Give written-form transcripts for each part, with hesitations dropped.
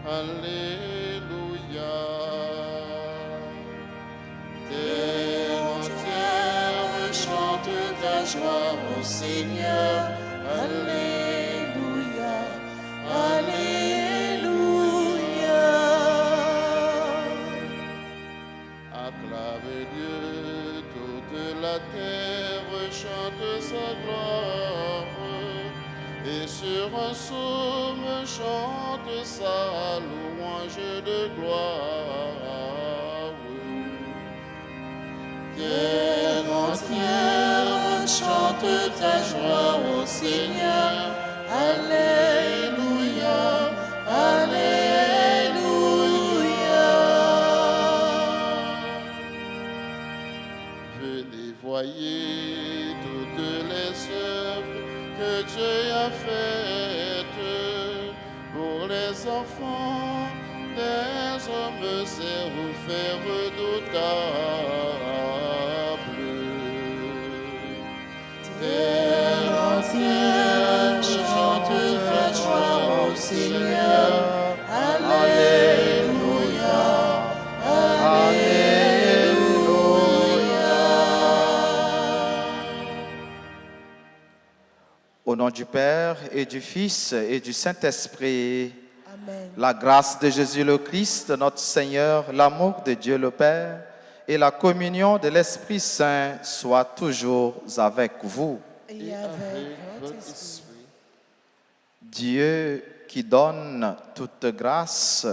Alléluia. Terre entière chante ta joie au Seigneur. Alléluia. Alléluia. Acclamez Dieu, toute la terre chante sa gloire. Et sur un psaume chante sa louange de gloire. Terre entière chante ta joie au Seigneur. Alléluia, Alléluia. Venez voyez toutes les œuvres que Dieu a faites pour les enfants des hommes, ses faits redoutables. Terre entière chante ta joie au Seigneur. Alléluia, Alléluia. Au nom du Père et du Fils et du Saint-Esprit, Amen. la grâce de Jésus le Christ, notre Seigneur, l'amour de Dieu le Père et la communion de l'Esprit Saint soient toujours avec vous. Et avec votre esprit. Dieu qui donne toute grâce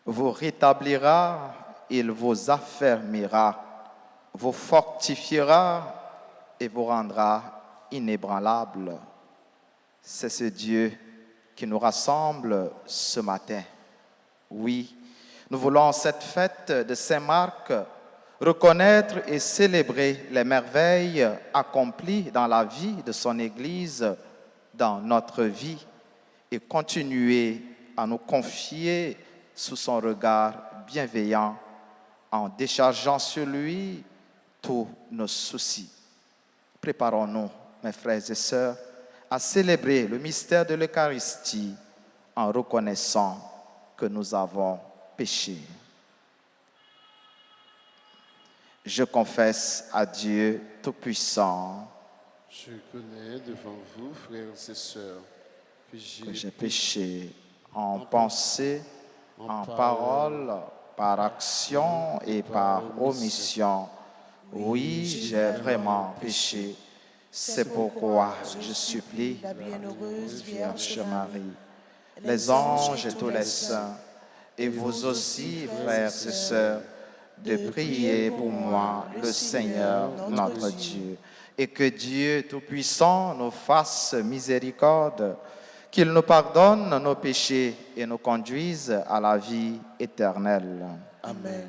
vous rétablira, il vous affermira, vous fortifiera et vous rendra inébranlable. C'est ce Dieu qui nous rassemble ce matin. Oui, nous voulons cette fête de Saint-Marc reconnaître et célébrer les merveilles accomplies dans la vie de son Église, dans notre vie, et continuer à nous confier sous son regard bienveillant en déchargeant sur lui tous nos soucis. Préparons-nous, mes frères et sœurs, à célébrer le mystère de l'Eucharistie en reconnaissant que nous avons péché. Je confesse à Dieu Tout-Puissant Je connais devant vous, frères et sœurs, que j'ai péché en pensée, en parole, par action et par omission. Oui, j'ai vraiment péché. C'est pourquoi je supplie la bienheureuse Vierge Marie, les anges et tous les saints, et vous aussi, frères et sœurs, de prier pour moi, le Seigneur, notre Dieu, et que Dieu Tout-Puissant nous fasse miséricorde, qu'il nous pardonne nos péchés et nous conduise à la vie éternelle. Amen.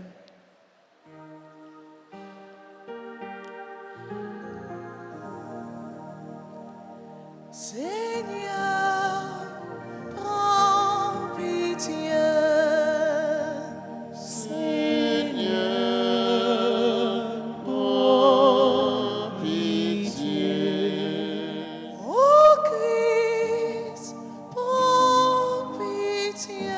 Seigneur, prends pitié. Seigneur, prends pitié. Ô Christ, prends pitié.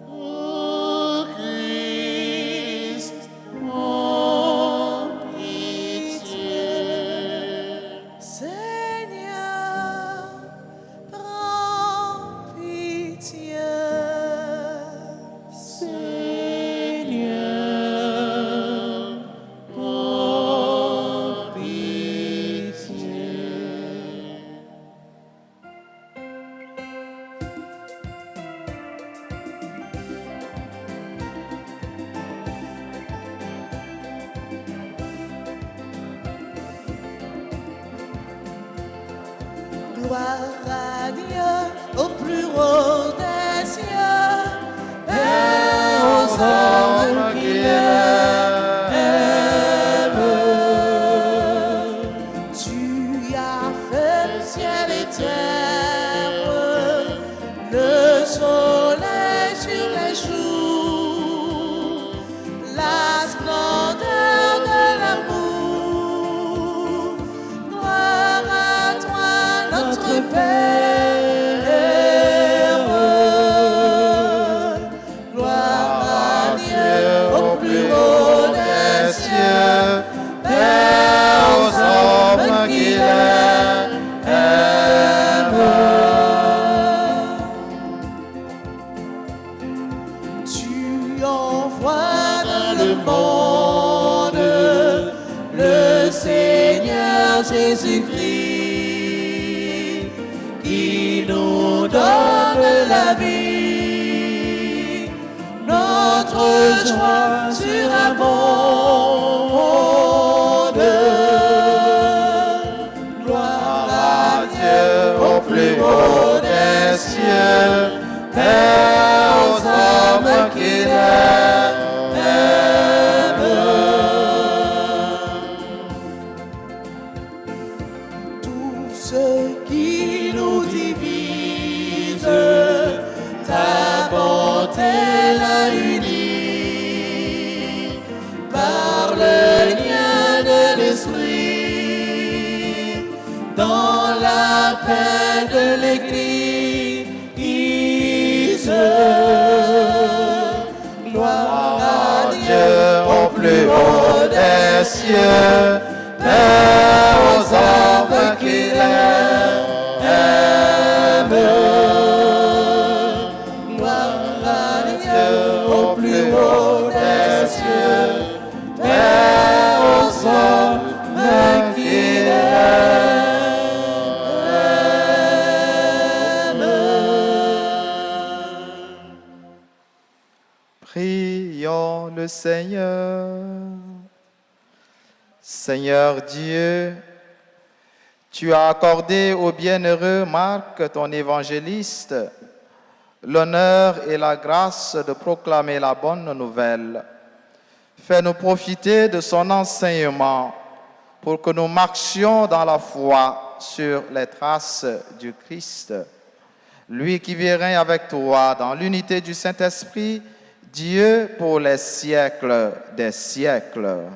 Ô Christ, prends pitié. Seigneur, prends pitié. Seigneur, prends pitié. Gloire à Dieu au plus haut des cieux, et aux hommes qui l'aiment. Tu as fait le ciel et terre, le soleil sur les jours, la splendeur de l'amour. Gloire à toi, notre Père Jésus-Christ qui nous donne la vie. Notre joie surabonde. Gloire à Dieu au plus haut des cieux, et aux hommes qu'il aime. Tout ce qui nous divise, ta bonté l'a uni par le lien de l'esprit dans la paix de l'Église. Gloire à Dieu Au plus haut des cieux, et aux hommes qu'il aime. Gloire à Dieu au plus haut des cieux, Et aux hommes qu'il aime. Prions le Seigneur. Seigneur Dieu, tu as accordé au bienheureux Marc, ton évangéliste, l'honneur et la grâce de proclamer la bonne nouvelle. Fais-nous profiter de son enseignement pour que nous marchions dans la foi sur les traces du Christ. Lui qui vit et règne avec toi dans l'unité du Saint-Esprit, Dieu pour les siècles des siècles. Amen.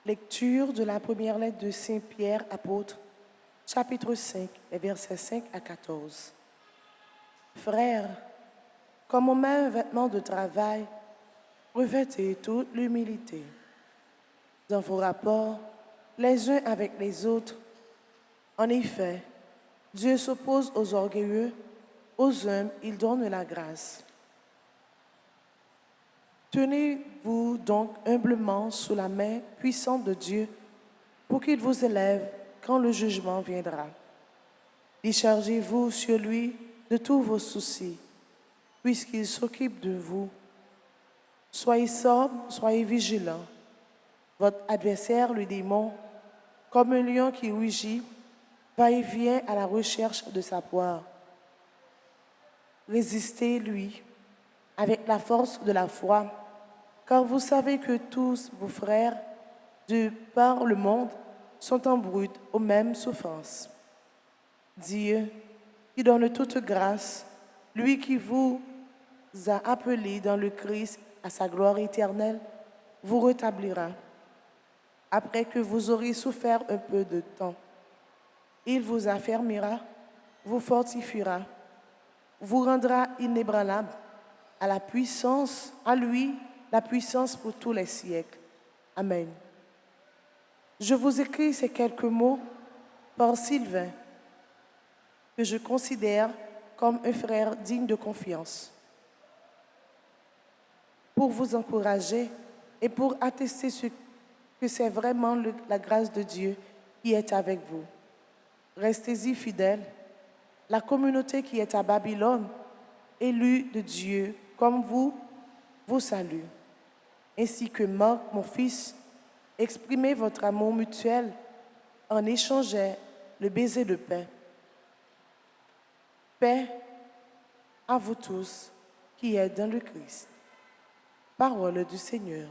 Lecture de la première lettre de Saint Pierre, apôtre, chapitre 5, les versets 5 à 14. Frères, comme on met un vêtement de travail, revêtez toute l'humilité. Dans vos rapports, les uns avec les autres, en effet, Dieu s'oppose aux orgueilleux, aux humbles, il donne la grâce. Tenez-vous donc humblement sous la main puissante de Dieu pour qu'il vous élève quand le jugement viendra. Déchargez-vous sur lui de tous vos soucis, puisqu'il s'occupe de vous. Soyez sobre, soyez vigilants. Votre adversaire, le démon, comme un lion qui rugit, va et vient à la recherche de sa proie. Résistez-lui avec la force de la foi, car vous savez que tous vos frères de par le monde sont en brute aux mêmes souffrances. Dieu, qui donne toute grâce, lui qui vous a appelés dans le Christ à sa gloire éternelle, vous rétablira. Après que vous aurez souffert un peu de temps, il vous affermira, vous fortifiera, vous rendra inébranlable à lui la puissance pour tous les siècles. Amen. Je vous écris ces quelques mots par Sylvain, que je considère comme un frère digne de confiance, pour vous encourager et pour attester que c'est vraiment la grâce de Dieu qui est avec vous. Restez-y fidèles. La communauté qui est à Babylone, élue de Dieu, comme vous salue. Ainsi que Marc, mon fils, exprimez votre amour mutuel en échangeant le baiser de paix. Paix à vous tous qui êtes dans le Christ. Parole du Seigneur.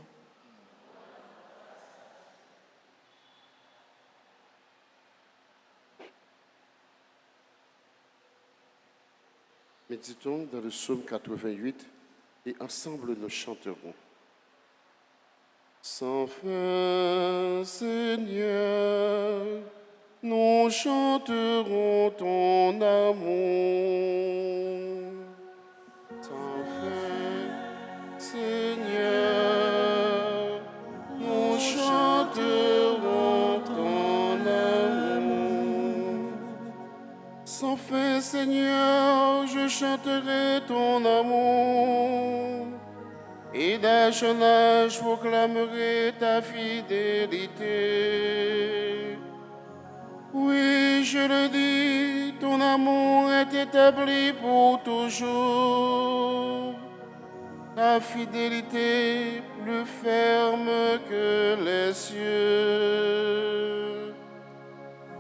Méditons dans le psaume 88 et ensemble nous chanterons. Sans fin, Seigneur, nous chanterons ton amour. Sans fin, Seigneur, nous chanterons ton amour. Sans fin, Seigneur, je chanterai ton amour. Et d'âge en âge proclamerai ta fidélité. Oui, je le dis, ton amour est établi pour toujours. Ta fidélité plus ferme que les cieux.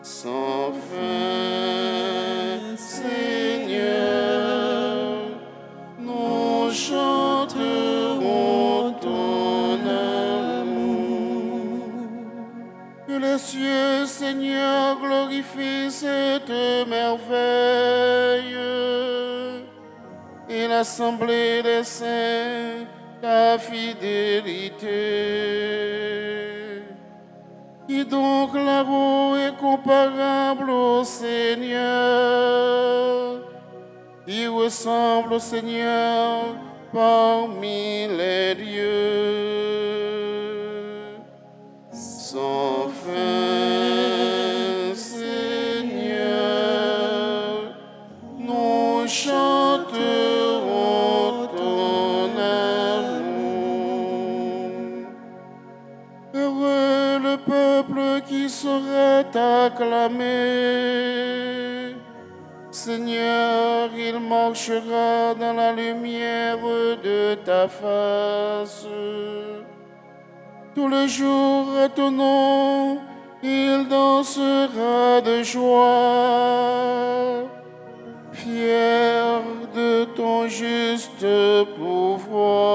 Sans fin, Seigneur, nous chanterons ton amour. Que les cieux, Seigneur, glorifient cette merveille. Et l'assemblée des saints, ta fidélité. Qui donc là-haut est comparable au Seigneur? Qui ressemble au Seigneur parmi les dieux? Sans fin, Seigneur, nous chanterons ton amour. Heureux le peuple qui saura t'acclamer. Seigneur, il marchera dans la lumière de ta face. Tous les jours à ton nom, il dansera de joie, fier de ton juste pouvoir.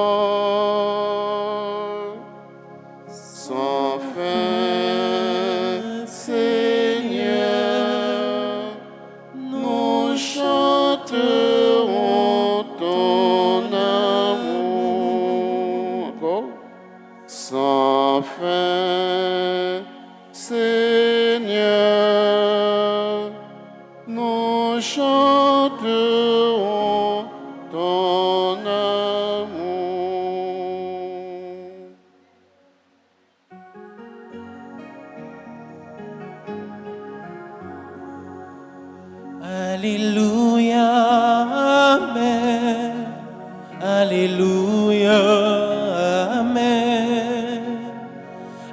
Sans fin, Seigneur, nous chanterons ton amour. Encore. Sans fin, Seigneur, nous chanterons ton amour. Alléluia, Amen. Alléluia, Amen.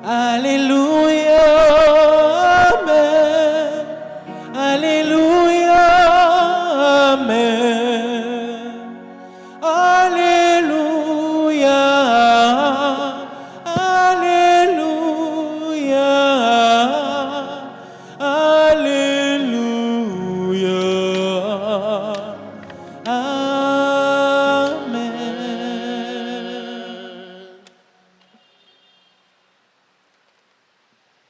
Alléluia, Amen. Alléluia, Amen. Alléluia, Alléluia, Alléluia, Amen.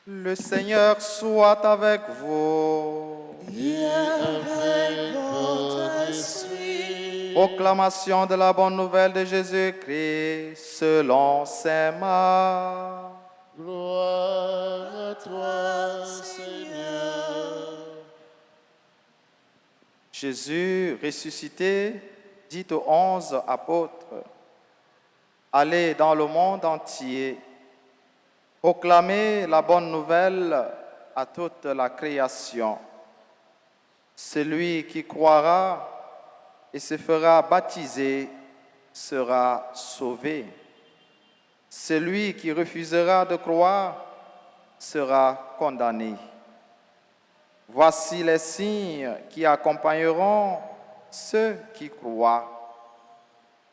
Le Seigneur soit avec vous. Avec votre esprit. Proclamation de la bonne nouvelle de Jésus-Christ selon saint Marc. Gloire à toi, Seigneur. Jésus ressuscité dit aux 11 apôtres, allez dans le monde entier, proclamez la bonne nouvelle à toute la création. Celui qui croira et se fera baptiser sera sauvé. Celui qui refusera de croire sera condamné. Voici les signes qui accompagneront ceux qui croient.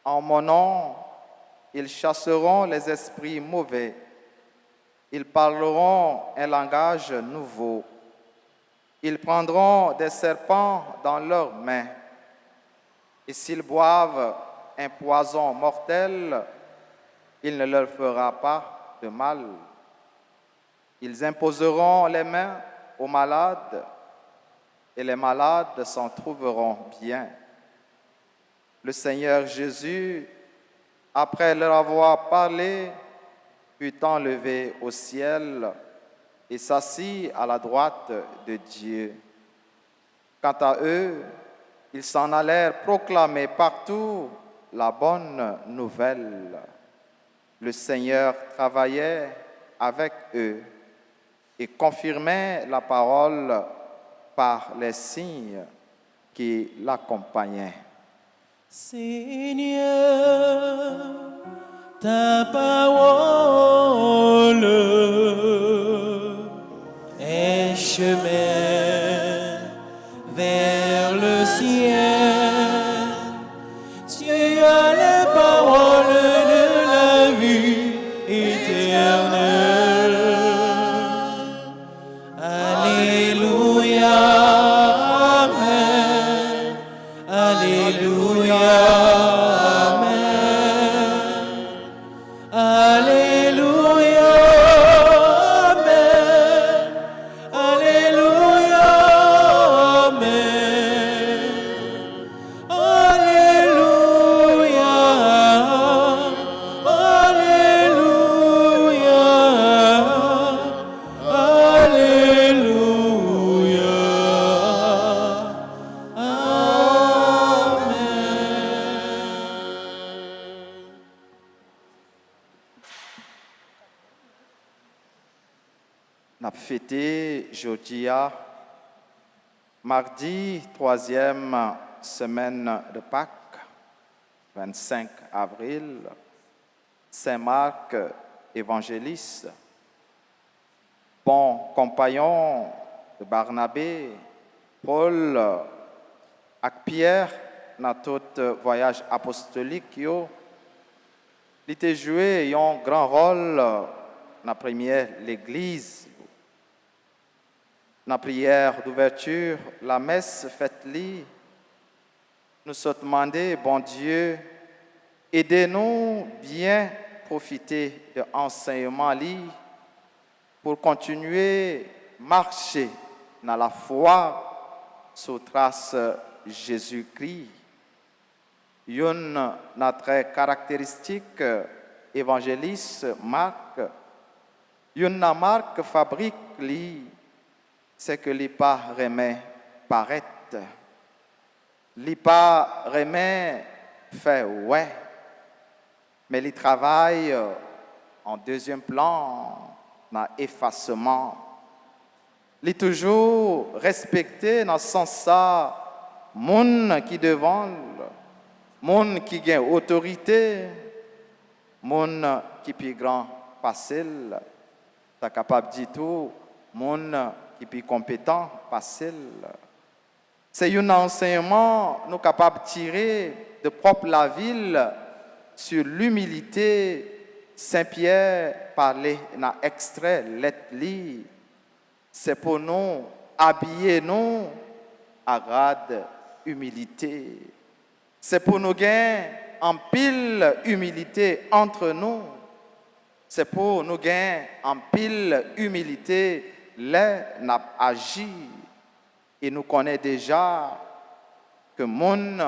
En mon nom, ils chasseront les esprits mauvais. Ils parleront un langage nouveau. Ils prendront des serpents dans leurs mains. Et s'ils boivent un poison mortel, il ne leur fera pas de mal. Ils imposeront les mains aux malades et les malades s'en trouveront bien. Le Seigneur Jésus, après leur avoir parlé, fut enlevé au ciel et s'assit à la droite de Dieu. Quant à eux, ils s'en allèrent proclamer partout la bonne nouvelle. Le Seigneur travaillait avec eux et confirmait la parole par les signes qui l'accompagnaient. Seigneur, ta parole est chemin vers le ciel. Tu as les paroles de la vie éternelle. Alléluia, Amen. Alléluia, Amen. Alléluia, Amen. Alléluia, Amen. Alléluia, Alléluia, Alléluia, Amen. Nous avons fêté jeudi, mardi, 3e semaine de Pâques, 25 avril, Saint-Marc, évangéliste, bon compagnon de Barnabé, Paul, avec Pierre, dans tout voyage apostolique, il a joué un grand rôle dans la première l'église. Dans la prière d'ouverture, la messe faite li, nous sommes demandé, bon Dieu, aidez-nous bien profiter de l'enseignement li pour continuer à marcher dans la foi sous trace Jésus-Christ. Une notre caractéristique évangéliste Marc, une marque fabrique li, c'est que li pas remet paraître, li pas remet fait ouais, mais li travaille en deuxième plan dans l'effacement. Li toujours respecté dans ce sens ça, moun qui devant, moun qui gagne autorité, moun qui plus grand facile, t'as capable de dire tout, moun qui plus compétent facile. C'est un enseignement nous capables de tirer de propre la ville sur l'humilité. Saint-Pierre parlait dans extrait lettre li. C'est pour nous habiller nous à grade humilité. C'est pour nous gagner en pile humilité entre nous. C'est pour nous gagner en pile humilité les n'a agi. Et nous connaissons déjà que monde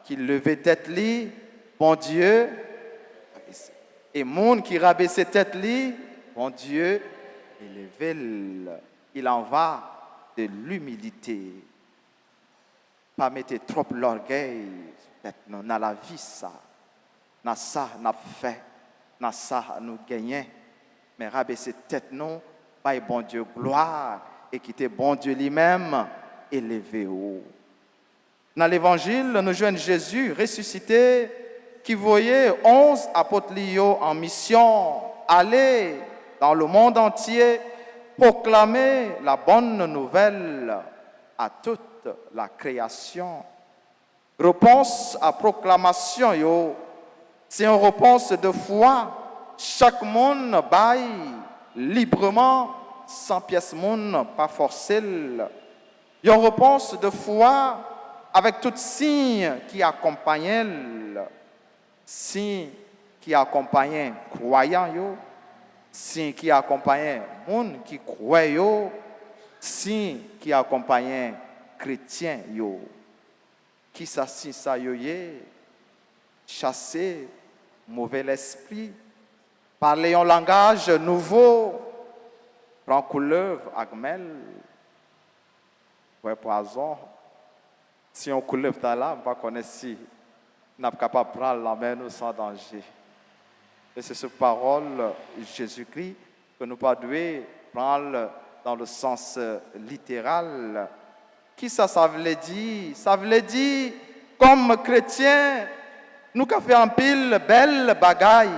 qui levait tête li, bon Dieu, et monde qui rabaissait tête li, bon Dieu, élevait. Il en va de l'humilité. Pas mettre trop l'orgueil dans la vie ça. Dans ça n'a fait, dans ça nous gagnons. Mais rabaisser tête nous, pas bon Dieu gloire et quitter bon Dieu lui-même élevé haut. Dans l'évangile, nous joignons Jésus ressuscité qui voyait 11 apôtres en mission aller dans le monde entier proclamer la bonne nouvelle à toute la création. Réponse à proclamation, c'est une réponse de foi. Chaque monde baille librement, sans pièce monde, pas forcé. Une réponse de foi avec tout signe qui accompagnait, signe qui accompagnait croyant, signe qui accompagnait monde qui croyait, signe qui accompagnait chrétien qui s'assit ça chasser mauvais esprit, parler un langage nouveau. Prends couleuvre, agmel, ouais, poison. Si on couleuvre ta là, on va connaître si on n'est pas capable de prendre la main nous sans danger. Et c'est cette parole Jésus-Christ que nous pas devons prendre dans le sens littéral. Qui ça veut dire? Ça veut dire, comme chrétiens, nous avons fait un pile belle bagaille.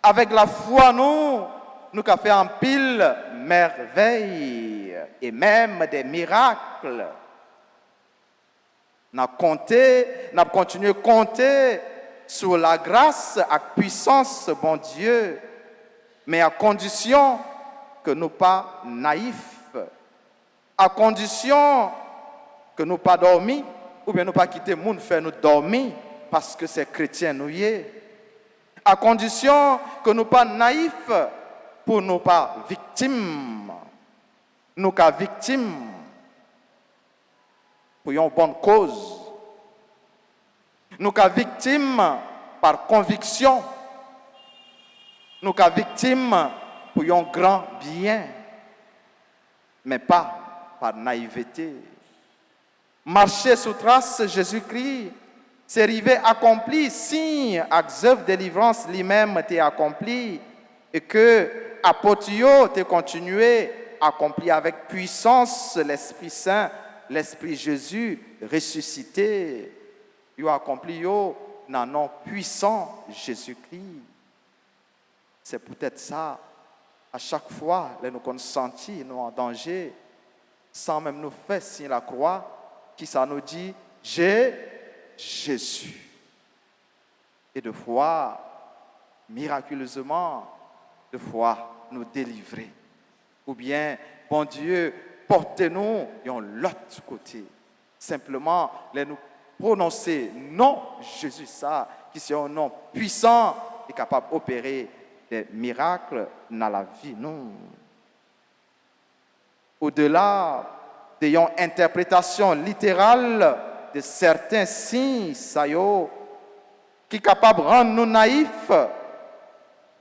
Avec la foi, nous avons fait un pile merveille et même des miracles. Nous avons continué à compter sur la grâce et la puissance de bon Dieu, mais à condition que nous ne soyons pas naïfs, à condition que nous ne pas dormi, ou bien nous pas quitter le monde faire nous dormir parce que c'est chrétien nous y est. À condition que nous ne pas naïfs pour nous pas victimes. Nous pas victimes pour une bonne cause. Nous pas victimes par conviction. Nous pas victimes pour un grand bien, mais pas par naïveté. Marcher sous trace Jésus-Christ, c'est arrivé accompli, signe, œuvre de délivrance lui-même t'est accompli, et que apotio t'est continué, accompli avec puissance l'Esprit Saint, l'Esprit Jésus ressuscité. Il a accompli dans le nom puissant Jésus-Christ. C'est peut-être ça. À chaque fois, nous nous sentis nous en danger, sans même nous faire signe la croix, qui ça nous dit, j'ai Jésus. Et de fois, miraculeusement, de fois, nous délivrer. Ou bien, bon Dieu, portez-nous de l'autre côté. Simplement, nous prononcer non Jésus, ça, qui est un nom puissant et capable d'opérer des miracles dans la vie, nous. Au-delà d'une interprétation littérale de certains signes, ça y est, qui est capable de rendre nous naïfs,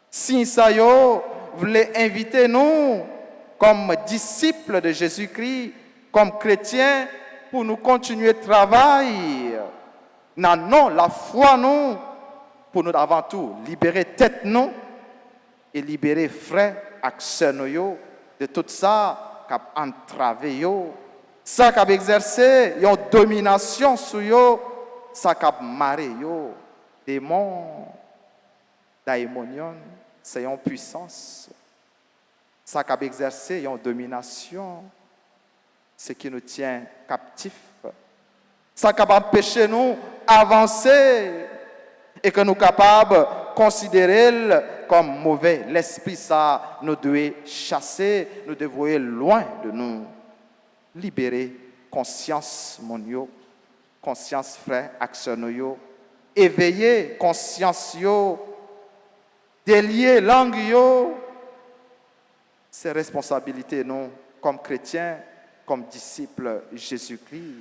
signes, ça y est, voulait inviter nous, comme disciples de Jésus-Christ, comme chrétiens, pour nous continuer le travail. Non, la foi, nous, pour nous avant tout libérer tête, nous, et libérer frères, accès, nous, de tout ça, qui a entravé, yo. Ça qui a exercé une domination sur yo, ça qui a marré, yo. Démon, daimonion, c'est une puissance. Ça qui a exercé une domination, ce qui nous tient captifs. Ça qui a empêché nous avancer et que nous sommes capables de considérer comme mauvais. L'esprit, ça, nous devons chasser, nous devons être loin de nous. Libérer conscience, mon yo, conscience, frère, action, yo. Éveiller conscience, yo. Délier langue, yo. C'est responsabilité, nous, comme chrétiens, comme disciples Jésus-Christ.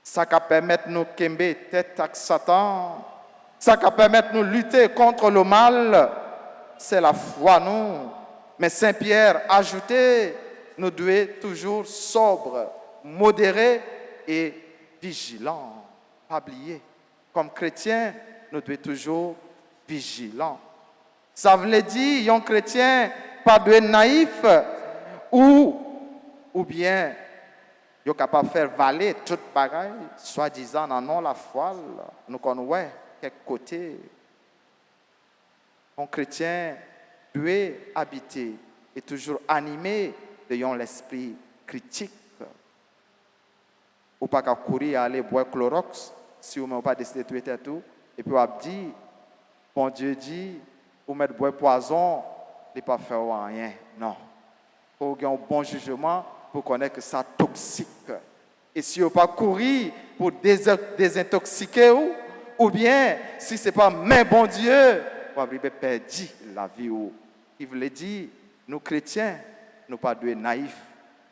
Ça qui permet de nous quember tête à Satan. Ça qui permet de nous lutter contre le mal. C'est la foi, nous. Mais Saint-Pierre a ajouté, nous devons toujours sobres, modérés et vigilants. Pas oublier. Comme chrétiens, nous devons toujours vigilants. Ça veut dire, un chrétien, pas de naïf, ou bien, il est capable de faire valer toute bagaille, soi-disant, non, la foi, nous connaissons quel côté. Un chrétien doit habiter et toujours animé de l'esprit critique. Ou pas qu'à courir aller boire Clorox, si vous n'avez pas décidé de tuer tout, et puis vous dit, bon Dieu dit, vous mettez boire poison, il ne pas faire rien. Non. Il faut avoir un bon jugement pour connaître que ça toxique. Et si vous pas courir pour désintoxiquer ou bien si ce n'est pas mais bon Dieu, vous avez perdu la vie. Il voulait dire, nous chrétiens, nous pas de naïfs.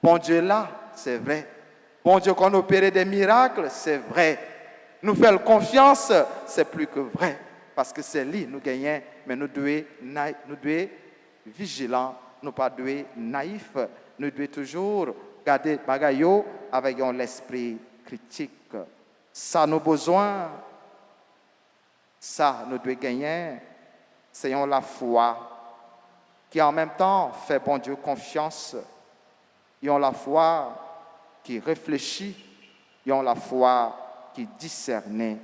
Bon Dieu là, c'est vrai. Bon Dieu qu'on opère des miracles, c'est vrai. Nous faire confiance, c'est plus que vrai. Parce que c'est lui, nous gagnons mais nous devons vigilants, nous pas devons naïfs, nous devons toujours garder bagayo avec l'esprit critique. Ça nous besoin, ça nous devons gagner, c'est la foi qui en même temps fait bon Dieu confiance, ils ont la foi qui réfléchit, ils ont la foi qui discerne.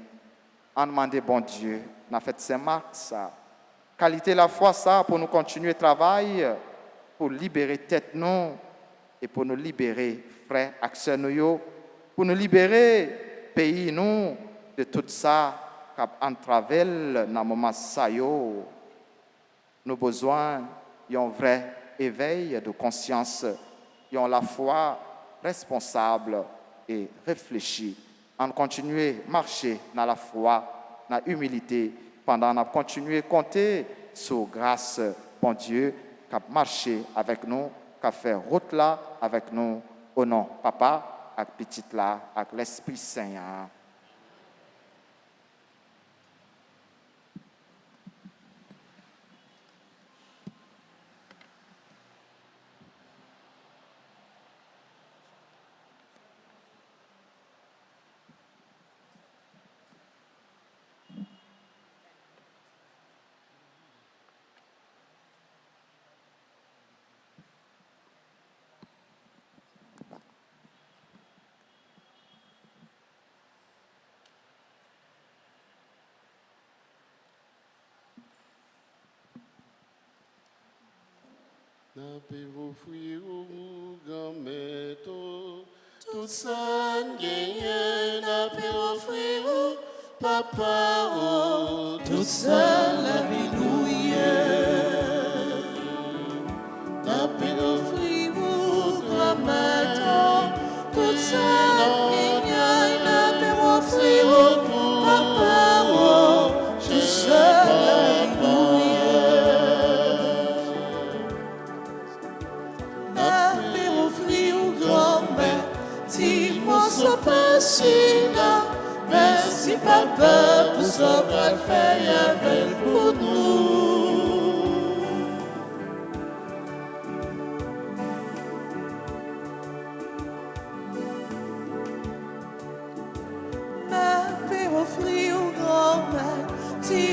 En demandant bon Dieu, on a fait Saint-Marc ça. Qualité la foi ça pour nous continuer le travail, pour libérer tête nous et pour nous libérer frères acteurs nous, pour nous libérer pays nous de tout ça qui entravel dans moment ça yo. Nous besoin d'un vrai éveil de conscience, ont la foi responsable et réfléchie. On continue à marcher dans la foi, dans l'humilité, pendant qu'on continue à compter sur grâce, bon Dieu, qui a marché avec nous, qui a fait route là avec nous, au nom Papa, avec petite là, avec l'Esprit Saint. N'avez-vous fouillé au grand-mère, tout ça gagne, n'avez-vous fouillé au papa, Tout seul, alléluia. n'avez-vous fouillé au Grand-mère, tout seul, n'avez-vous fouillé au papa, tout seul, alléluia. N'avez-vous fouillé au grand-mère, si mon sang passe là. Merci papa pour ce qu'on fait avec pour nous. N'avez offert au grand-mère, si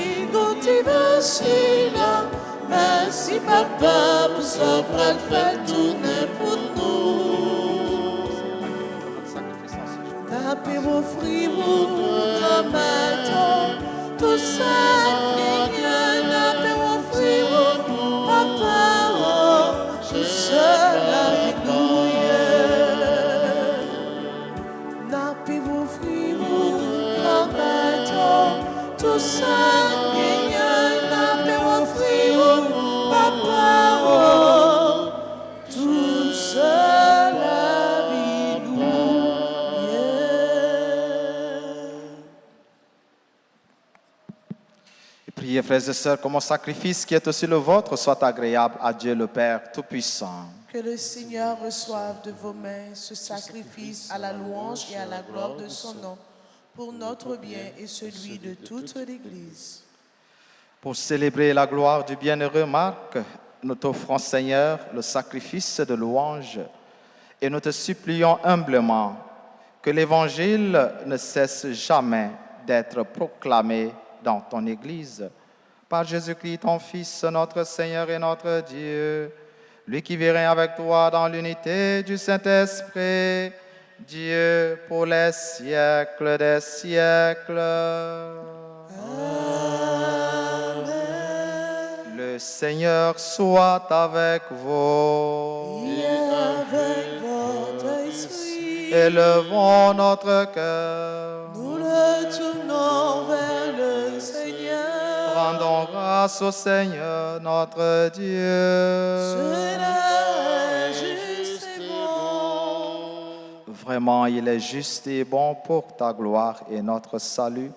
tu vas là. Merci papa pour ce qu'on fait tourner pour nous. N'avez offert au grand-mère, tout ça, n'avez offert au papa, tout seul, alléluia. N'avez offert au grand-mère, tout ça, n'avez offert au papa, tout seul, alléluia. Et priez, frères et sœurs, que mon sacrifice qui est aussi le vôtre soit agréable à Dieu le Père Tout-Puissant. Que le Seigneur reçoive de vos mains ce sacrifice à la louange et à la gloire de son nom, pour notre bien et celui de toute l'Église. Pour célébrer la gloire du bienheureux Marc, nous t'offrons, Seigneur, le sacrifice de louange et nous te supplions humblement que l'Évangile ne cesse jamais d'être proclamé dans ton Église. Par Jésus-Christ, ton Fils, notre Seigneur et notre Dieu, lui qui vit avec toi dans l'unité du Saint-Esprit, Dieu pour les siècles des siècles. Le Seigneur soit avec vous. Et avec votre esprit, Élevons notre cœur. nous le tournons vers le Seigneur. Rendons grâce au Seigneur notre Dieu. Cela est juste et bon. Vraiment, il est juste et bon pour ta gloire et notre salut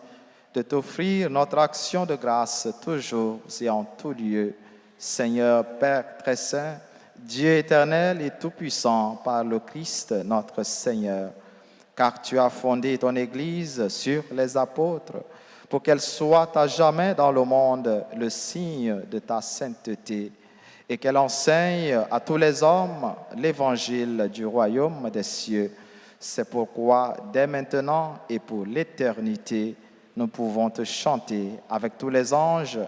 de t'offrir notre action de grâce toujours et en tout lieu. Seigneur Père très saint, Dieu éternel et tout-puissant par le Christ notre Seigneur, car tu as fondé ton Église sur les apôtres. pour qu'elle soit à jamais dans le monde le signe de ta sainteté et qu'elle enseigne à tous les hommes l'évangile du royaume des cieux. C'est pourquoi, dès maintenant et pour l'éternité, nous pouvons te chanter avec tous les anges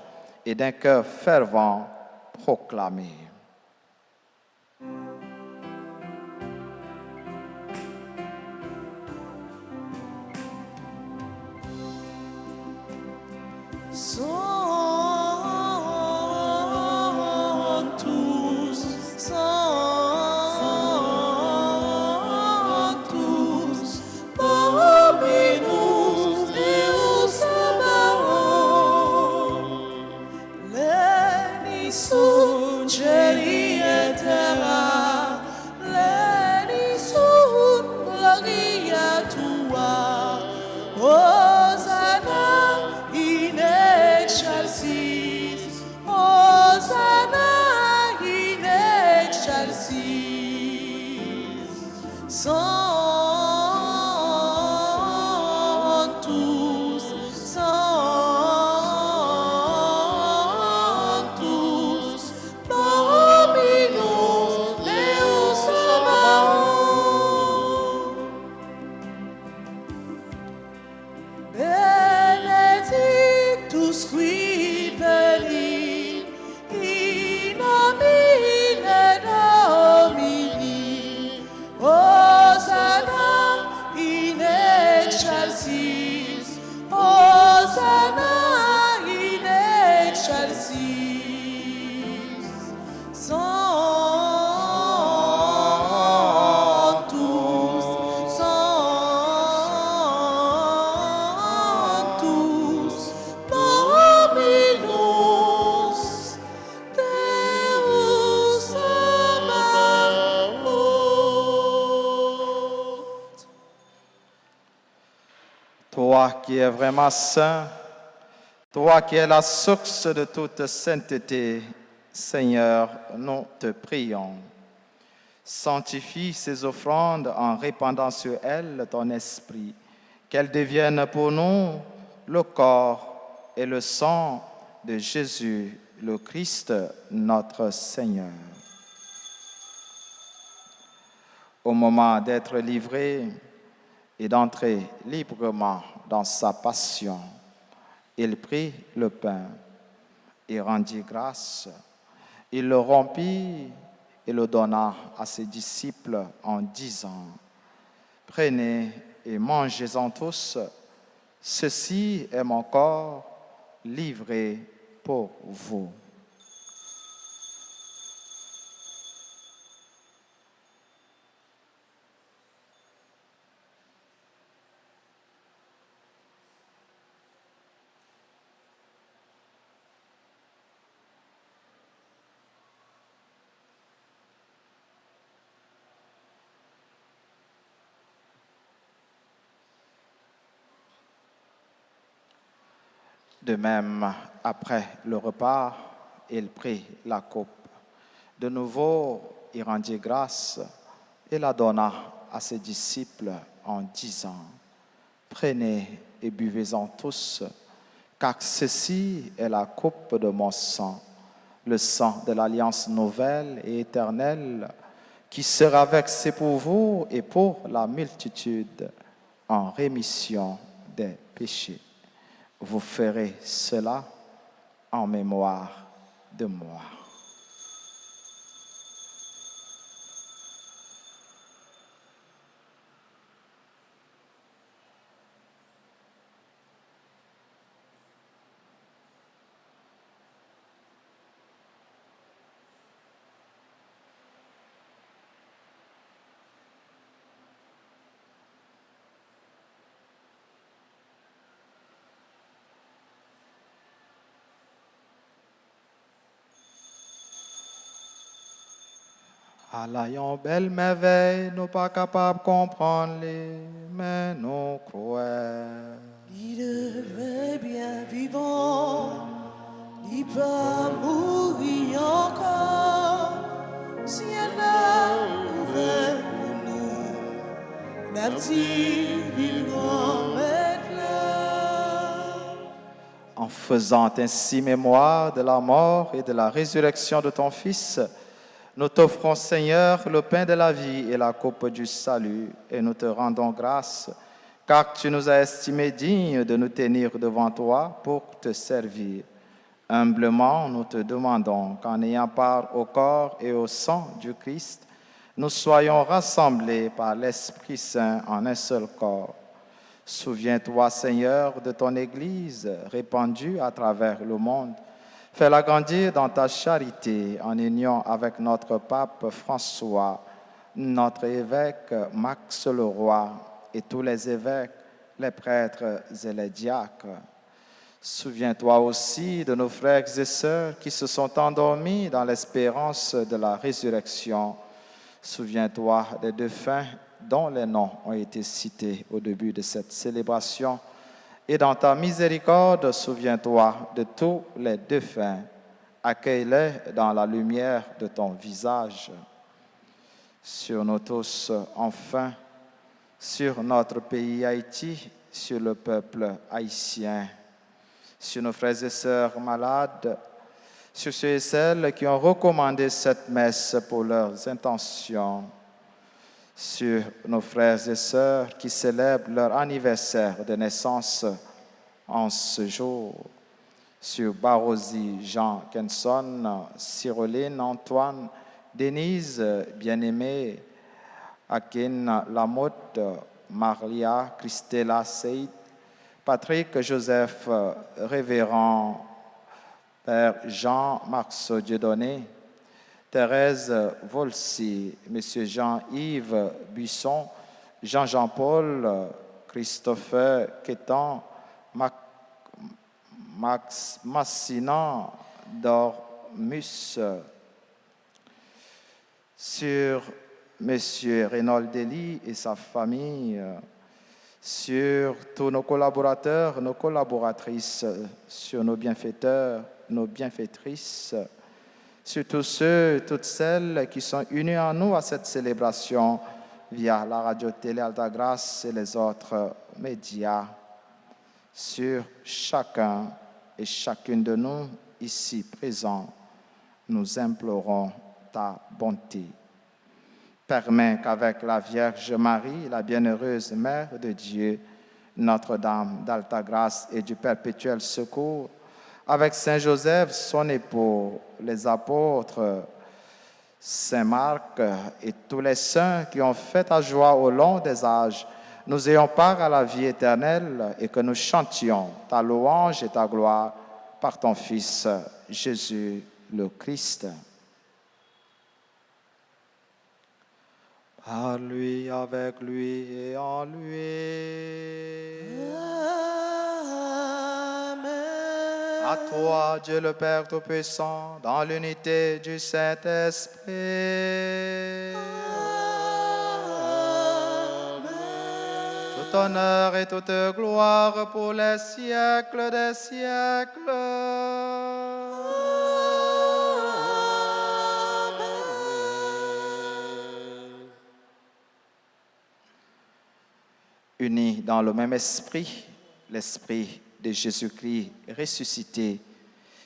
et d'un cœur fervent proclamer. Toi qui es vraiment saint, toi qui es la source de toute sainteté, Seigneur, nous te prions. Sanctifie ces offrandes en répandant sur elles ton esprit, qu'elles deviennent pour nous le corps et le sang de Jésus, le Christ, notre Seigneur. Au moment d'être livré et d'entrer librement dans sa passion, il prit le pain et rendit grâce. Il le rompit et le donna à ses disciples en disant: « Prenez et mangez-en tous, ceci est mon corps livré pour vous. » De même, après le repas, il prit la coupe. De nouveau, il rendit grâce et la donna à ses disciples en disant: « Prenez et buvez-en tous, car ceci est la coupe de mon sang, le sang de l'alliance nouvelle et éternelle, qui sera versé pour vous et pour la multitude en rémission des péchés. Vous ferez cela en mémoire de moi. » Allant belle merveille, nous pas capables de comprendre, mais nous croyons. Il devait bien vivant, il pas mourir encore. Si elle a ouvert pour nous, la petite vivant maintenant. faisant ainsi mémoire de la mort et de la résurrection de ton Fils, nous t'offrons, Seigneur, le pain de la vie et la coupe du salut, et nous te rendons grâce, car tu nous as estimés dignes de nous tenir devant toi pour te servir. Humblement, nous te demandons qu'en ayant part au corps et au sang du Christ, nous soyons rassemblés par l'Esprit Saint en un seul corps. Souviens-toi, Seigneur, de ton Église répandue à travers le monde. Fais-la grandir dans ta charité en union avec notre pape François, notre évêque Max Leroy et tous les évêques, les prêtres et les diacres. Souviens-toi aussi de nos frères et sœurs qui se sont endormis dans l'espérance de la résurrection. Souviens-toi des défunts dont les noms ont été cités au début de cette célébration. Et dans ta miséricorde, souviens-toi de tous les défunts. Accueille-les dans la lumière de ton visage. Sur nous tous, enfin, sur notre pays Haïti, sur le peuple haïtien, sur nos frères et sœurs malades, sur ceux et celles qui ont recommandé cette messe pour leurs intentions, sur nos frères et sœurs qui célèbrent leur anniversaire de naissance en ce jour, sur Barosi, Jean Kenson, Cyroline, Antoine, Denise, Bien-Aimée, Akin Lamotte, Maria, Christella Seyd, Patrick Joseph, Révérend Père Jean-Max Dieudonné, Thérèse Volsi, Monsieur Jean-Yves Buisson, Jean-Paul, Christopher Quétan, Max Massinan Dormus, sur Monsieur Reynold Dely et sa famille, sur tous nos collaborateurs, nos collaboratrices, sur nos bienfaiteurs, nos bienfaitrices, sur tous ceux, toutes celles qui sont unis en nous à cette célébration via la radio-télé Alta-Grâce et les autres médias, sur chacun et chacune de nous ici présents, nous implorons ta bonté. Permets qu'avec la Vierge Marie, la bienheureuse Mère de Dieu, Notre-Dame d'Alta-Grâce et du Perpétuel Secours, avec Saint Joseph, son époux, les apôtres, Saint Marc et tous les saints qui ont fait ta joie au long des âges, nous ayons part à la vie éternelle et que nous chantions ta louange et ta gloire par ton Fils, Jésus le Christ. Par lui, avec lui et en lui. Amen. À toi, Dieu le Père Tout-Puissant, dans l'unité du Saint-Esprit. Tout honneur et toute gloire pour les siècles des siècles. Unis dans le même esprit, l'esprit de Jésus-Christ ressuscité,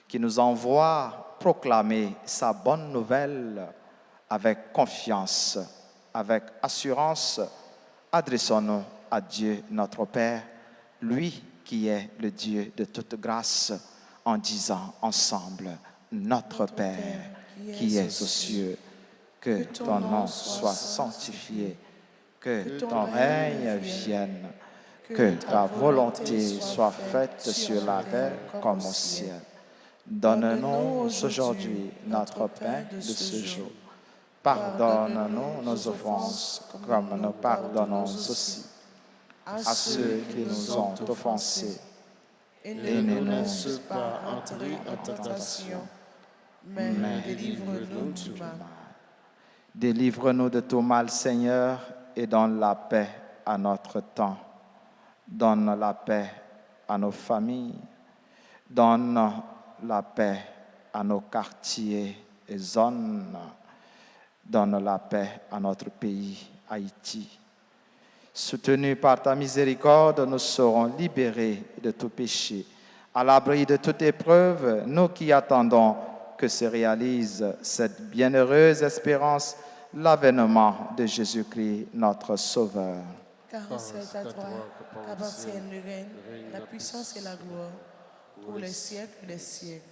qui nous envoie proclamer sa bonne nouvelle avec confiance, avec assurance, adressons-nous à Dieu notre Père, lui qui est le Dieu de toute grâce, en disant ensemble, notre Père qui es aux cieux, que ton nom soit sanctifié, que ton règne vienne, que ta volonté soit faite sur la terre comme au ciel. Donne-nous aujourd'hui notre pain de ce jour. Pardonne-nous nos offenses, comme nous pardonnons aussi à ceux qui nous ont offensés. Et ne nous laisse pas entrer en tentation, mais délivre-nous du mal. Délivre-nous de tout mal, Seigneur, et donne la paix à notre temps. Donne la paix à nos familles. Donne la paix à nos quartiers et zones. Donne la paix à notre pays, Haïti. Soutenus par ta miséricorde, nous serons libérés de tout péché, À l'abri de toute épreuve, nous qui attendons que se réalise cette bienheureuse espérance, l'avènement de Jésus-Christ, notre Sauveur. Car c'est à toi qu'appartiennent le règne, la puissance et la gloire, pour les siècles des siècles.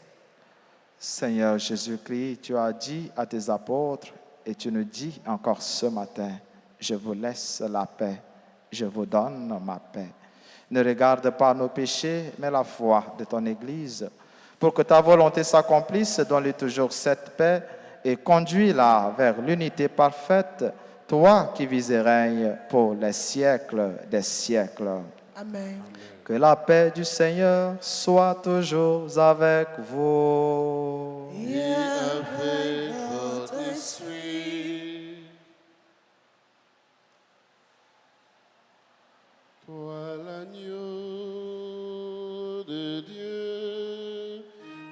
Seigneur Jésus-Christ, tu as dit à tes apôtres et tu nous dis encore ce matin, je vous laisse la paix, je vous donne ma paix. Ne regarde pas nos péchés, mais la foi de ton Église. Pour que ta volonté s'accomplisse, donne-lui toujours cette paix et conduis-la vers l'unité parfaite, toi qui vis et règnes pour les siècles des siècles. Amen. Que la paix du Seigneur soit toujours avec vous. Et avec votre esprit. Toi l'agneau de Dieu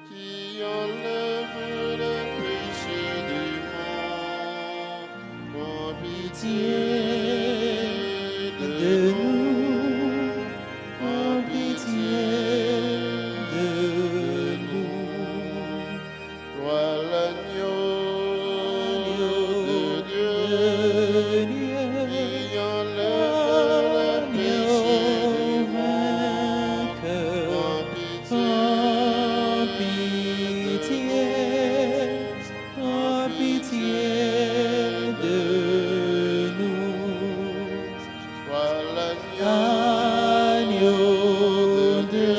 qui enlève les péchés du monde, en pitié de nous, en pitié de nous. Toi l'agneau de Dieu qui enlève les péchés du monde, en pitié de nous. Toi l'agneau de Dieu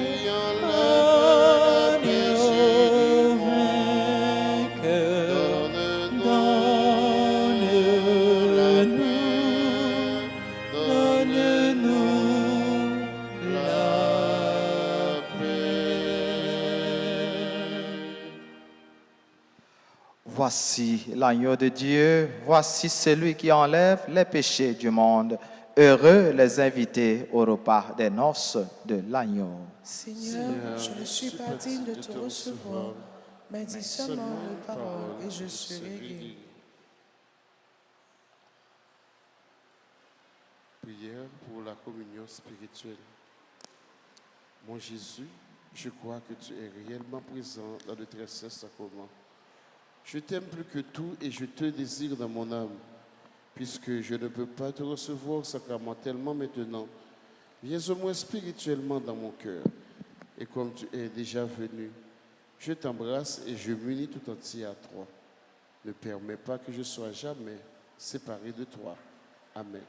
qui enlève les péchés du monde, donne-nous la paix. Voici l'agneau de Dieu, voici celui qui enlève les péchés du monde. Heureux les invités au repas des noces de l'agneau. Seigneur, je ne suis pas digne de te recevoir, mais dis seulement une parole et je serai guéri. Prière pour la communion spirituelle. Mon Jésus, je crois que tu es réellement présent dans le très saint sacrement. Je t'aime plus que tout et je te désire dans mon âme. Puisque je ne peux pas te recevoir sacramentellement maintenant, viens au moins spirituellement dans mon cœur. Et comme tu es déjà venu, je t'embrasse et je m'unis tout entier à toi. Ne permets pas que je sois jamais séparé de toi. Amen.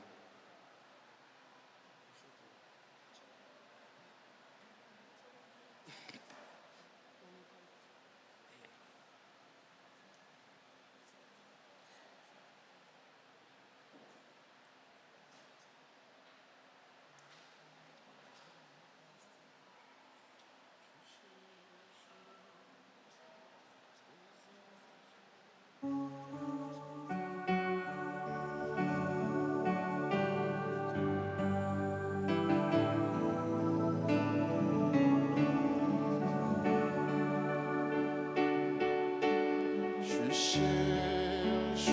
Je cherche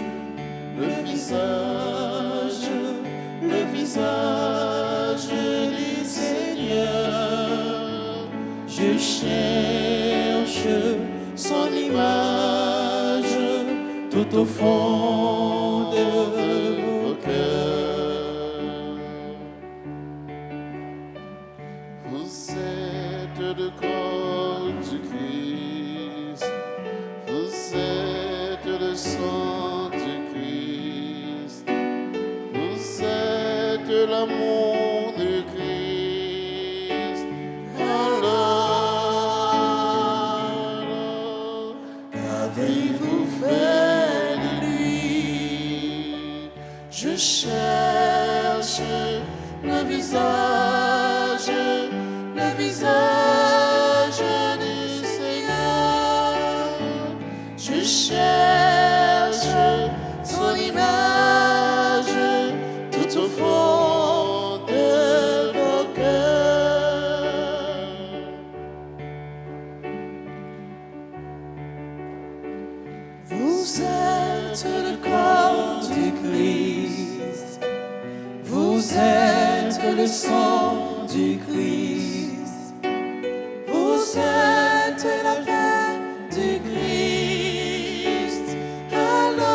le visage du Seigneur. Je cherche son image tout au fond de vos cœurs. Vous êtes le corps du Christ. Vous êtes le sang du Christ. Vous êtes l'amour de Christ. Alors, qu'avez-vous fait de lui? Je cherche le visage du Seigneur. Je cherche son image tout au fond de vos cœurs. Vous êtes le corps du Christ. Vous êtes le sang du Christ. Vous êtes la paix du Christ. Alors,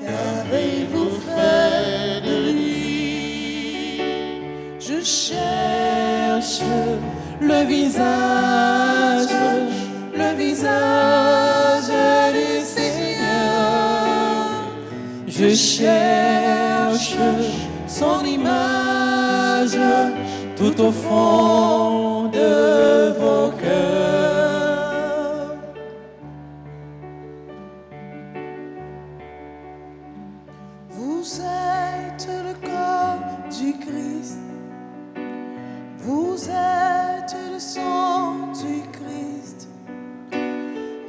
qu'avez-vous fait de lui? Je cherche le visage du Seigneur. Je cherche son image tout au fond de vos cœurs. Vous êtes le corps du Christ. Vous êtes le sang du Christ.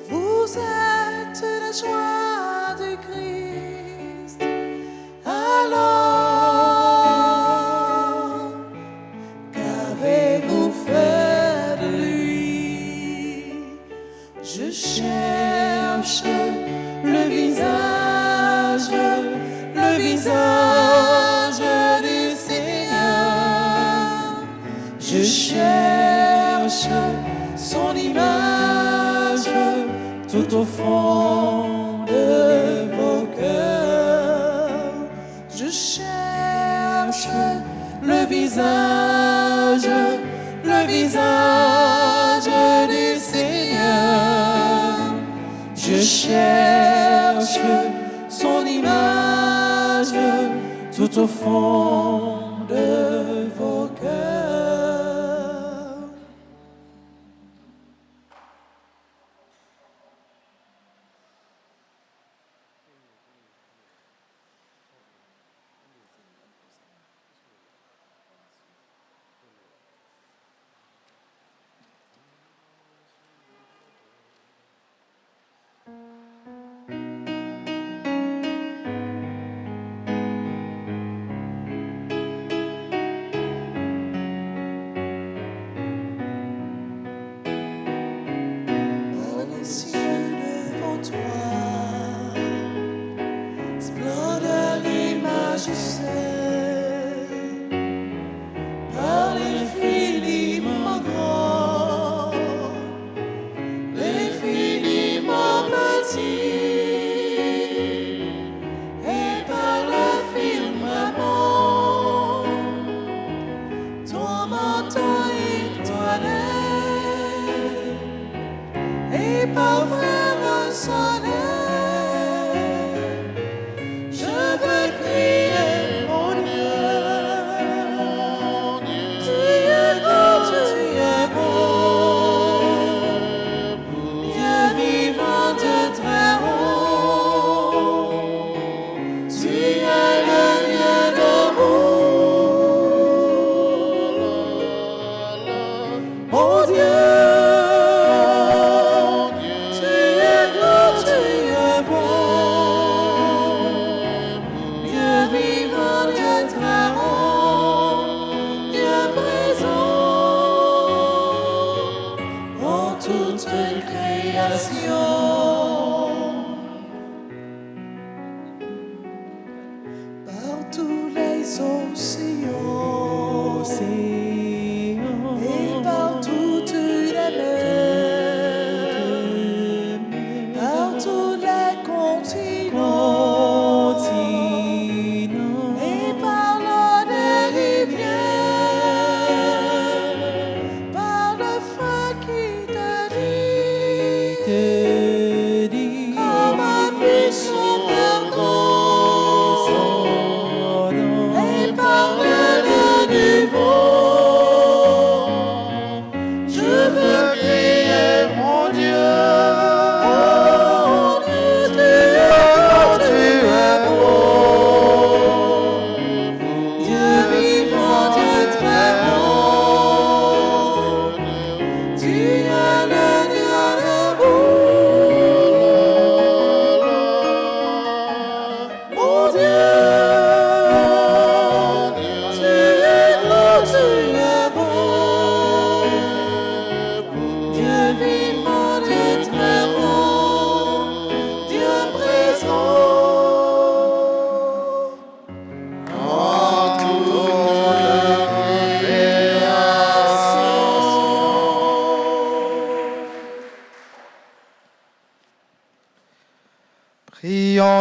Vous êtes la joie du Christ. Alors, qu'avez-vous fait de lui? Je cherche le visage du Seigneur. Je cherche son image tout au fond de vos cœurs. Je cherche le visage du Seigneur. Je cherche son image tout au fond de vos cœurs.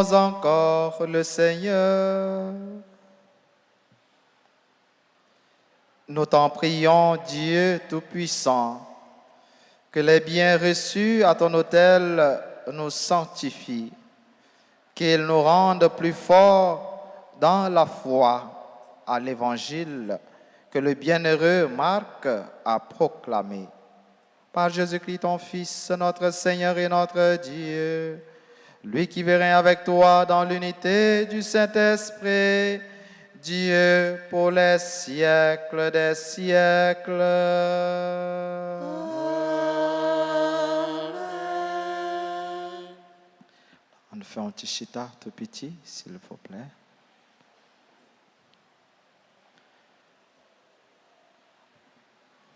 prions encore le Seigneur. Nous t'en prions, Dieu Tout-Puissant, que les biens reçus à ton autel nous sanctifient, qu'ils nous rendent plus forts dans la foi à l'Évangile que le bienheureux Marc a proclamé. Par Jésus-Christ, ton Fils, notre Seigneur et notre Dieu, lui qui veut régner avec toi dans l'unité du Saint-Esprit, Dieu pour les siècles des siècles. On fait un petit chita tout petit, s'il vous plaît.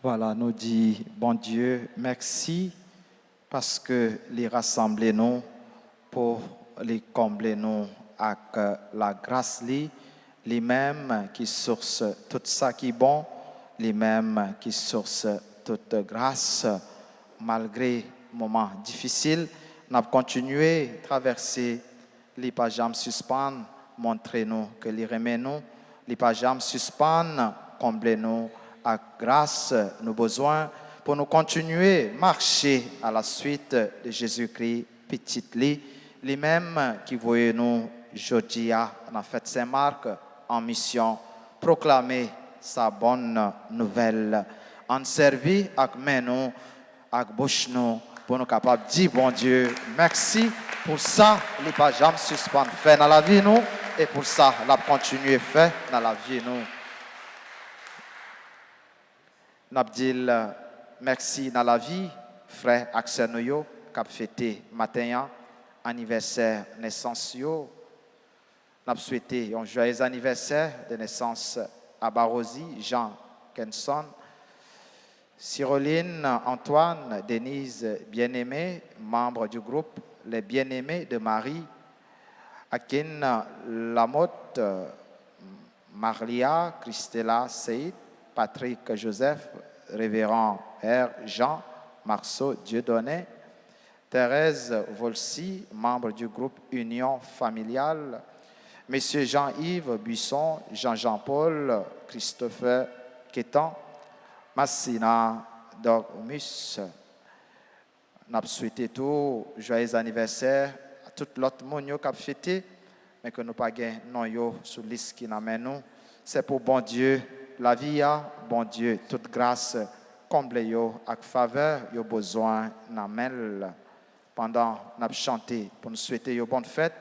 Voilà, nous dit, bon Dieu, merci parce que les rassembler nous pour les combler nous avec la grâce les mêmes qui source tout ça qui est bon, les mêmes qui source toute grâce malgré moments difficiles. Nous avons continué à traverser les pages suspendre, montrez-nous que les remet nous, les pages suspendre, comblez-nous à grâce nos besoins pour nous continuer à marcher à la suite de Jésus-Christ, petite lit, les mêmes qui voyaient nous aujourd'hui à la fête Saint-Marc en mission, proclamer sa bonne nouvelle, en servir avec main nous, avec bouche nous, pour nous capables de dire bon Dieu, merci pour ça, les pas jamais suspendre fait dans la vie nous, et pour ça, la continuer fait dans la vie nous. Nous dit merci dans la vie, frère Axel Noyo, qui a fêté matin anniversaire naissance yo. Nous avons souhaité un joyeux anniversaire de naissance à Barosi, Jean Kenson, Cyroline, Antoine, Denise, bien-aimés, membres du groupe Les Bien-aimés de Marie, Akin Lamotte, Marlia, Christella, Seyd, Patrick Joseph, Révérend R. Jean, Marceau Dieudonné, Thérèse Volsi, membre du groupe Union familiale, Monsieur Jean-Yves Buisson, Jean-Paul, Christopher Quétan, Massina Dormus. Nous avons souhaité tout joyeux anniversaire à tout l'autre monde qui a fêté, mais que nous n'avons pas gagné sur la liste qui nous amène. C'est pour bon Dieu, la vie, bon Dieu, toute grâce, comble avec faveur, yo besoin, n'amène. Pendant nous avons chanté pour nous souhaiter une bonne fête,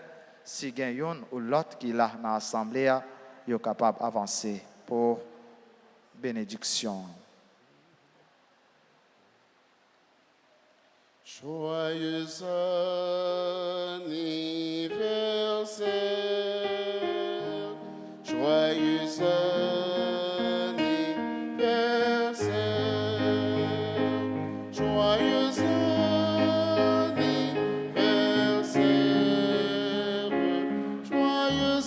si il y a une ou l'autre qui est là dans l'assemblée, est capable d'avancer pour bénédiction. Joyeux anniversaire, joyeux anniversaire, joyeux anniversaire, joyeux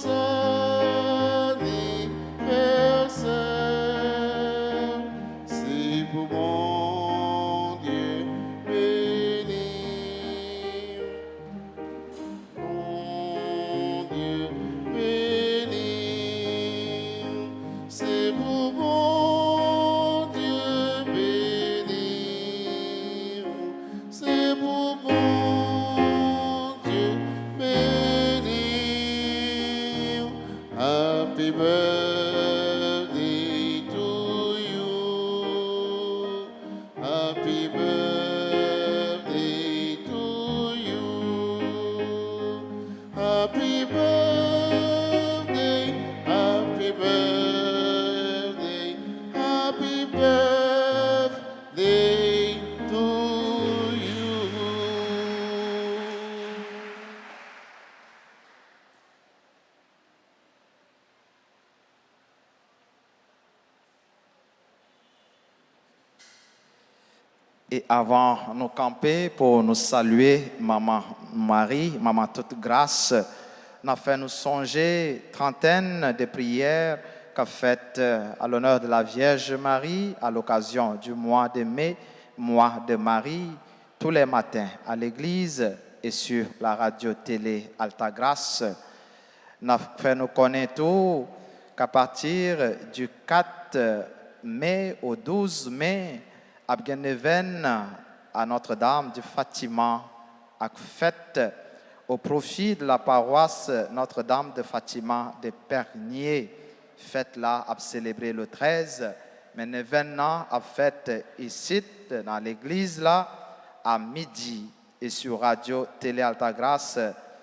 anniversaire, c'est pour mon Dieu béni, mon Dieu béni, c'est pour mon Dieu béni, c'est pour mon Dieu béni. Happy birthday to you. Happy birthday to you. Happy birthday, happy birthday, happy birthday to you. Et avant de nous camper pour nous saluer, Maman Marie, Maman toute grâce, nous avons fait nous songer trentaine de prières qu'a faites à l'honneur de la Vierge Marie à l'occasion du mois de mai, mois de Marie, tous les matins à l'église et sur la radio-télé Altagrace. Nous fait nous connaître tout qu'à partir du 4 mai au 12 mai, à Genneven, à Notre-Dame de Fatima, à fête au profit de la paroisse Notre-Dame de Fatima de Pernier. Fête là à célébrer le 13, mais l'événement a fait ici dans l'église là à midi et sur radio Télé Altagrace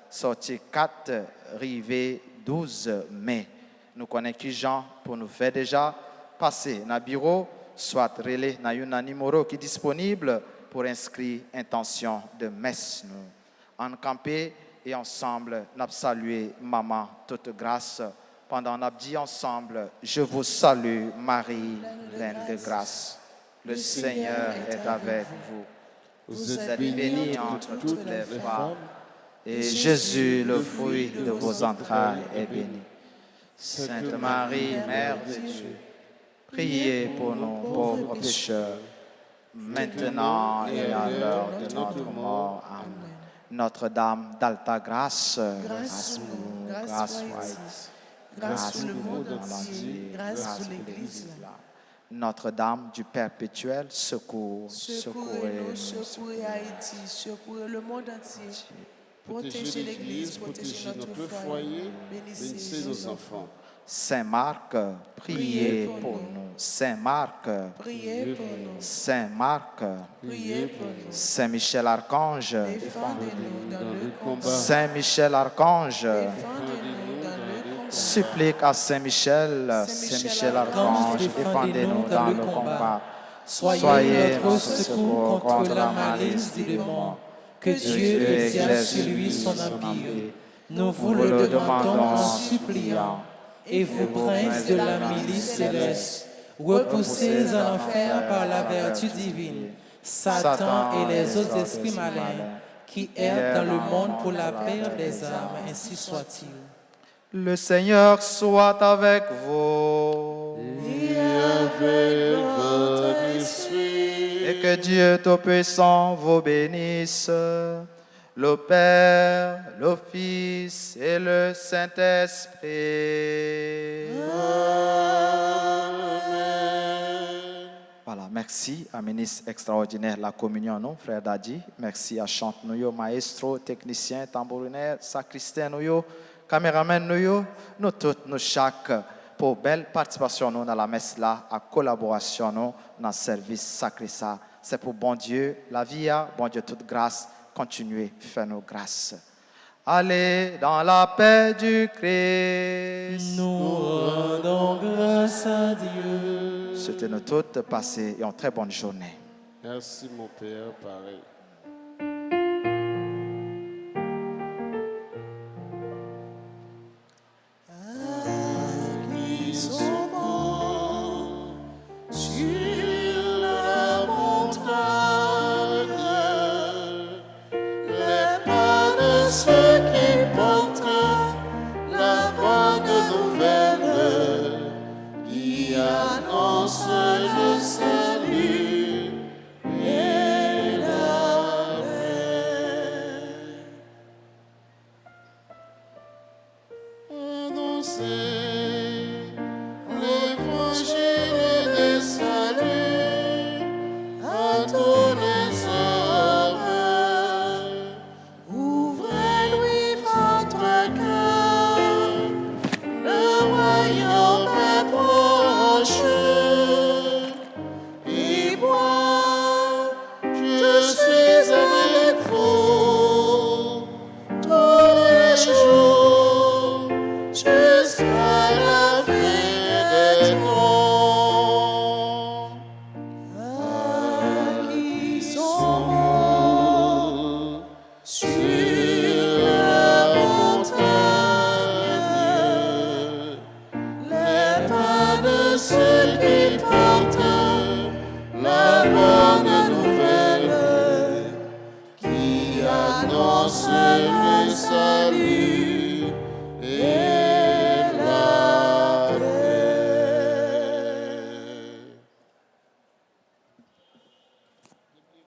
sorti 4 rivé 12 mai. Nous connaissons qui Jean pour nous faire déjà passer dans le bureau, soit relais dans un numéro qui est disponible pour inscrire intention de messe. Nous en camper et ensemble nous saluer maman toute grâce. Pendant nous dit ensemble, je vous salue Marie, pleine de grâce. Le Seigneur est avec vous. Vous êtes bénie entre toutes les femmes. Et Jésus, le fruit de vos entrailles, est béni. Sainte Marie, Mère de Dieu, priez pour nous pauvres pécheurs, maintenant et à l'heure de notre mort. Amen. Notre-Dame d'Altagrace, grâce pour nous, grâce pour grâce pour le monde entier, grâce pour l'Église. Notre-Dame du Perpétuel secours, secourez-nous, secourez Haïti, secourez le monde entier. Protégez l'Église, protégez notre foyer, bénissez nos enfants. Saint Marc, priez pour nous. Saint Marc, priez pour nous. Saint Marc, priez pour nous. Saint Michel Archange, défendez-nous dans le combat. Saint Michel Archange, défendez-nous dans le combat. Supplique à Saint Michel Archange, défendez-nous dans le combat. Soyez notre secours contre la malice du démon. Que Dieu exerce sur lui son empire. Nous vous le demandons en suppliant. Et vous, princes de la milice céleste, repoussez en enfer par la vertu divine Satan et les autres esprits malins qui errent dans le monde pour la perte des âmes, ainsi soit-il. Le Seigneur soit avec vous. Et avec votre esprit. Et que Dieu Tout-Puissant vous bénisse, le Père, le Fils et le Saint-Esprit. Amen. Voilà, merci à ministre extraordinaire la communion, non, frère Dadi. Merci à chante nous, maestro, technicien, tambourinaire, sacristain nous, caméraman nous tous, nous chaque, pour belle participation nous dans la messe là, à collaboration nous dans le service sacré ça. C'est pour bon Dieu, la vie, bon Dieu toute grâce. Continuez, faire nos grâces. Allez dans la paix du Christ. Nous rendons grâce à Dieu. C'était nous toutes passer une très bonne journée. Merci mon Père, pareil. Qui sont morts sur la montagne, les pas de ceux qui portent la bonne nouvelle, qui annonce le salut et la paix. Annoncez l'évangile des saluts à tous les hommes. Ouvrez-lui votre cœur, le royaume est proche. Et moi, je suis avec vous tous les jours jusqu'à la fin des mondes. Qui sont morts sur la montagne, les pas de ceux qui portent la bonne nouvelle, qui annonce le salut et